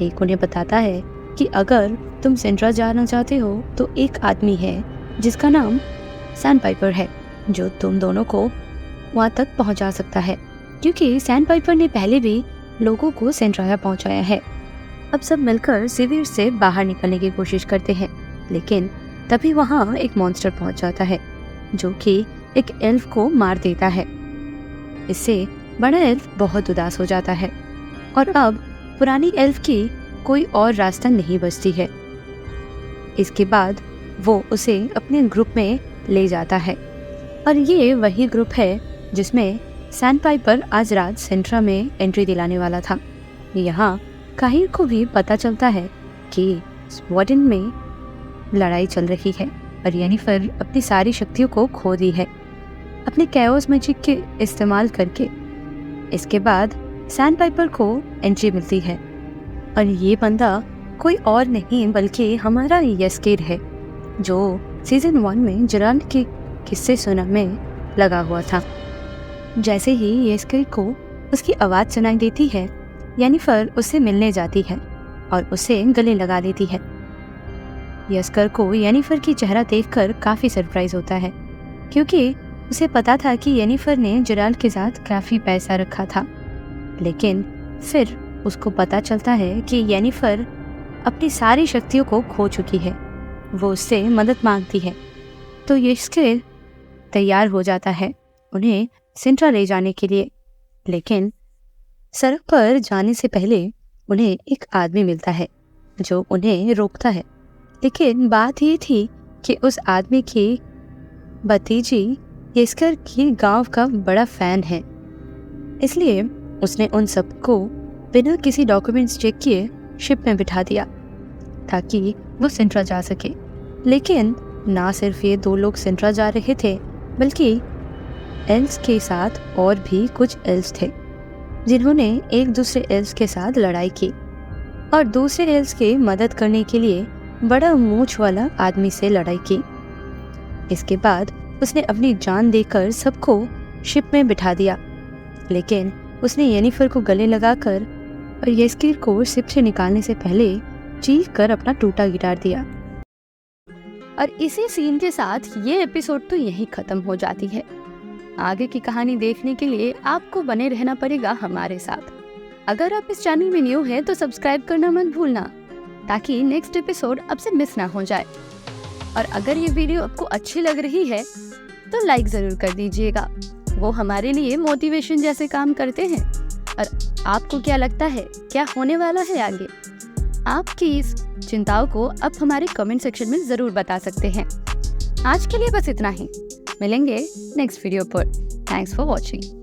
एक उन्हें बताता है कि अगर तुम सेंट्रा जाना चाहते हो तो एक आदमी है जिसका नाम सैंडपाइपर है जो तुम दोनों को वहाँ तक पहुँचा सकता है, क्योंकि सैंडपाइपर ने पहले भी लोगों को सेंट्राया पहुँचाया है। अब सब मिलकर सीवर से बाहर निकलने की कोशिश करते हैं, लेकिन तभी वहाँ एक मॉन्स्टर पहुँच जाता है जो कि एक एल्फ को मार देता है। इससे बड़ा एल्फ बहुत उदास हो जाता है और अब पुरानी एल्फ की कोई और रास्ता नहीं बचती है। इसके बाद वो उसे अपने ग्रुप में ले जाता है और ये वही ग्रुप है जिसमें सैंडपाइपर आज रात सेंट्रा में एंट्री दिलाने वाला था। यहाँ काहिर को भी पता चलता है कि स्वॉर्डन में लड़ाई चल रही है और येनिफर अपनी सारी शक्तियों को खो दी है अपने कैओस मैजिक के इस्तेमाल करके। इसके बाद सैंडपाइपर को एंट्री मिलती है और ये बंदा कोई और नहीं बल्कि हमारा येस्केर है जो सीजन 1 में जेराल्ड के किस्से सुना में लगा हुआ था। जैसे ही येस्केर को उसकी आवाज़ सुनाई देती है, येनिफर उससे मिलने जाती है और उसे गले लगा लेती है। येस्केर को येनिफर की चेहरा देखकर काफ़ी सरप्राइज होता है क्योंकि उसे पता था कि येनिफर ने जेराल्ड के साथ काफ़ी पैसा रखा था। लेकिन फिर उसको पता चलता है कि येनिफर अपनी सारी शक्तियों को खो चुकी है। वो उससे मदद मांगती है तो येस्केर तैयार हो जाता है उन्हें सेंट्रा ले जाने के लिए। लेकिन सड़क पर जाने से पहले उन्हें एक आदमी मिलता है जो उन्हें रोकता है। लेकिन बात ये थी कि उस आदमी की भतीजी येस्केर की गांव का बड़ा फैन है, इसलिए उसने उन सबको बिना किसी डॉक्यूमेंट्स चेक किए शिप में बिठा दिया ताकि वो सेंट्रा जा सके। लेकिन ना सिर्फ ये 2 लोग सेंट्रा जा रहे थे बल्कि एल्व्स के साथ और भी कुछ एल्व्स थे जिन्होंने एक दूसरे एल्व्स के साथ लड़ाई की और दूसरे एल्व्स के मदद करने के लिए बड़ा मूंछ वाला आदमी से लड़ाई की। इसके बाद उसने अपनी जान देकर सबको शिप में बिठा दिया। लेकिन उसने येनिफर को गले लगाकर और येस्केर को शिप से निकालने से पहले चीख कर अपना टूटा गिटार दिया। और इसी सीन के साथ ये एपिसोड तो यहीं खत्म हो जाती है। आगे की कहानी देखने के लिए आपको बने रहना पड़ेगा हमारे साथ। अगर आप इस चैनल में न्यू हैं तो सब्सक्राइब करना मत भूलना ताकि नेक्स्ट एपिसोड आपसे मिस ना हो जाए। और अगर ये वीडियो आपको अच्छी लग रही है तो लाइक जरूर कर दीजिएगा, वो हमारे लिए मोटिवेशन जैसे काम करते हैं। और आपको क्या लगता है क्या होने वाला है आगे? आपकी इस चिंताओं को आप हमारे कमेंट सेक्शन में जरूर बता सकते हैं। आज के लिए बस इतना ही, मिलेंगे नेक्स्ट वीडियो पर। Thanks for watching.